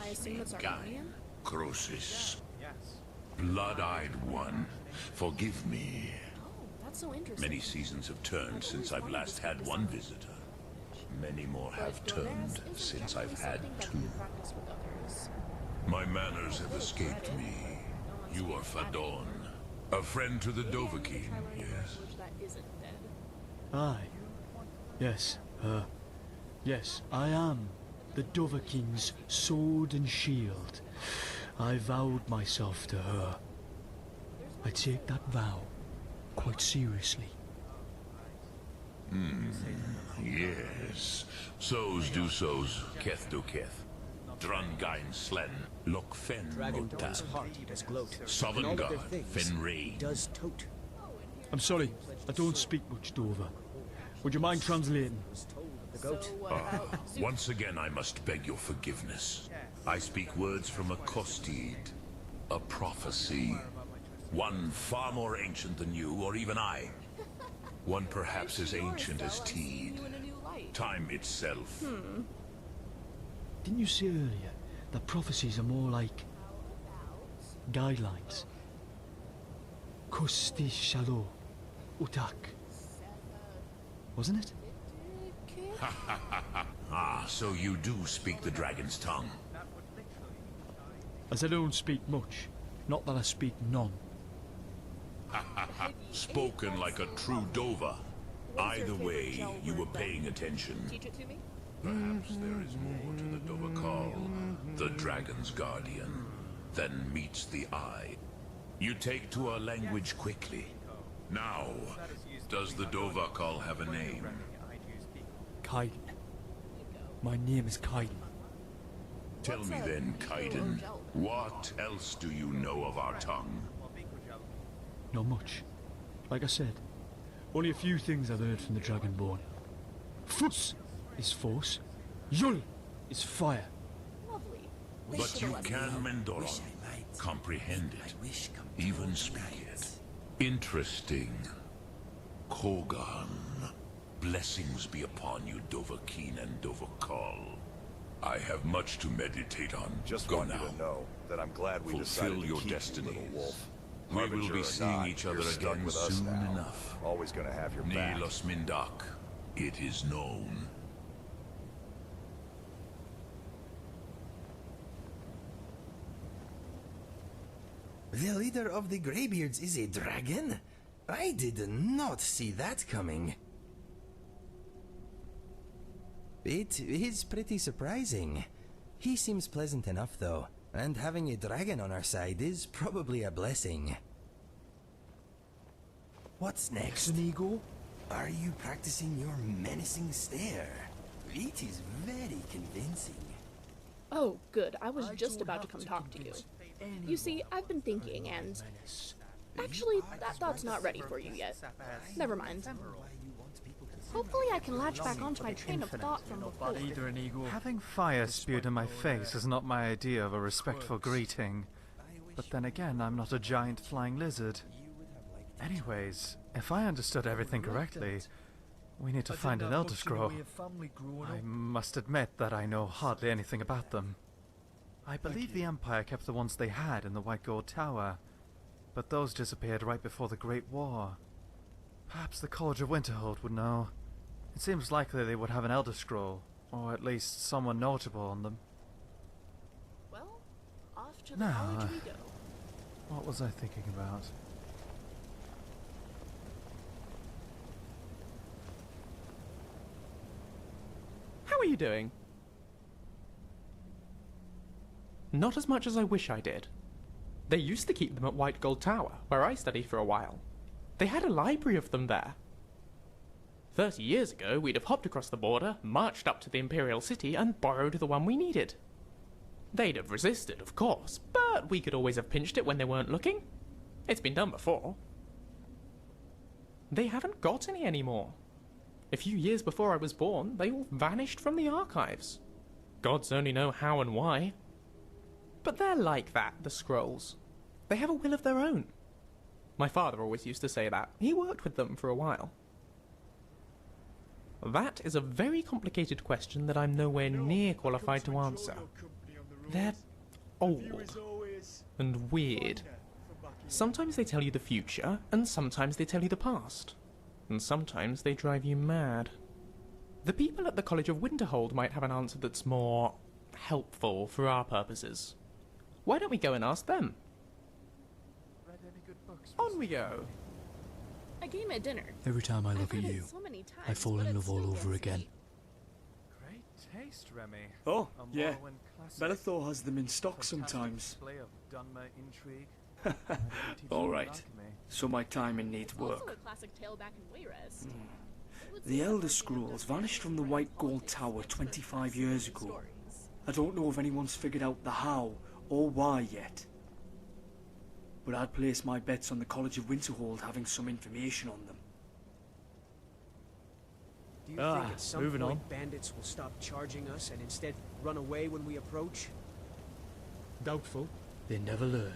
I assume it's Gain. Armenian? Croesus. Yes. Blood-eyed one, forgive me. Oh, that's so interesting. Many seasons have turned since I've last had one visitor. Many more have turned since I've had two. My manners have escaped me. You are Fadon, a friend to the Dovahkiin, yes? Aye. Yes, yes, I am the Dovahkiin's sword and shield. I vowed myself to her. I take that vow quite seriously. Yes. So's do so's, keth do keth. Drungain slen, lok fen Dragonborn's mota. heart does gloat, and all of their Sovngarde, things fen rain. does tote. I'm sorry, I don't speak much Dover. Would you mind translating? Was told of the goat. Once again I must beg your forgiveness. I speak words from a Kostid, a prophecy. One far more ancient than you, or even I. One perhaps as ancient as Teed. Time itself. Didn't you say earlier that prophecies are more like guidelines? Kosti Shalo Utak. Wasn't it? Ah, so you do speak the dragon's tongue. As I don't speak much, not that I speak none. Spoken like a true Dova. Either way, you were paying attention. Teach it to me? Perhaps there is more to the Dova call, the dragon's guardian, than meets the eye. You take to our language quickly. Now, does the Dova call have a name? Kaidan. My name is Kaidan. Tell me then, Kaidan, what else do you know of our tongue? Not much. Like I said, only a few things I've heard from the Dragonborn. Fus is force. Yul is fire. Lovely. But you can, Mendoron, comprehend it, even speak it. Interesting. Kogan. Blessings be upon you, Dovahkiin and Dovahkal. I have much to meditate on. Just Go want now. you to know that I'm glad we decided Fulfill to your keep you, destinies. little wolf. We will Harbinger be or seeing not, each other you're stuck again with us soon now. enough. Always gonna have your back. Nilos Mindak, it is known. The leader of the Greybeards is a dragon? I did not see that coming. It is pretty surprising. He seems pleasant enough though, and having a dragon on our side is probably a blessing. What's next? Ego? Are you practicing your menacing stare? It is very convincing. Oh, good. I was just about to come talk to you. You see, I've been thinking, and actually, that thought's not ready for you yet. Never mind. Hopefully I can latch back onto my train of thought from before. Either an ego. Having fire spewed in my face is not my idea of a respectful greeting. But then again, I'm not a giant flying lizard. Anyways, if I understood everything correctly, we need to find an Elder Scroll. I must admit that I know hardly anything about them. I believe the Empire kept the ones they had in the White Gold Tower, but those disappeared right before the Great War. Perhaps the College of Winterhold would know. It seems likely they would have an Elder Scroll, or at least someone notable on them. Well, off to the Now, college we go. what was I thinking about? How are you doing? Not as much as I wish I did. They used to keep them at White Gold Tower, where I studied for a while. They had a library of them there. 30 years ago, we'd have hopped across the border, marched up to the Imperial City, and borrowed the one we needed. They'd have resisted, of course, but we could always have pinched it when they weren't looking. It's been done before. They haven't got any anymore. A few years before I was born, they all vanished from the archives. Gods only know how and why. But they're like that, the scrolls. They have a will of their own. My father always used to say that. He worked with them for a while. That is a very complicated question that I'm nowhere near qualified to answer. They're old and weird. Sometimes they tell you the future, and sometimes they tell you the past. And sometimes they drive you mad. The people at the College of Winterhold might have an answer that's more helpful for our purposes. Why don't we go and ask them? On we go. A game at dinner. Every time I look I've at had it you, so many times, I fall but in it love all still over gets again. me. Great taste, Remy. Oh, A yeah. Morrowind classic. Bellathor has them in stock Fantastic sometimes. display of Dunmer intrigue. All right. So my timing needs Also work. a classic tale back in Wayrest. The Elder Scrolls vanished from the White Gold Tower 25 years ago. I don't know if anyone's figured out the how or why yet. But I'd place my bets on the College of Winterhold having some information on them. Do you think at some moving point on. bandits will stop charging us and instead run away when we approach? Doubtful. They never learn.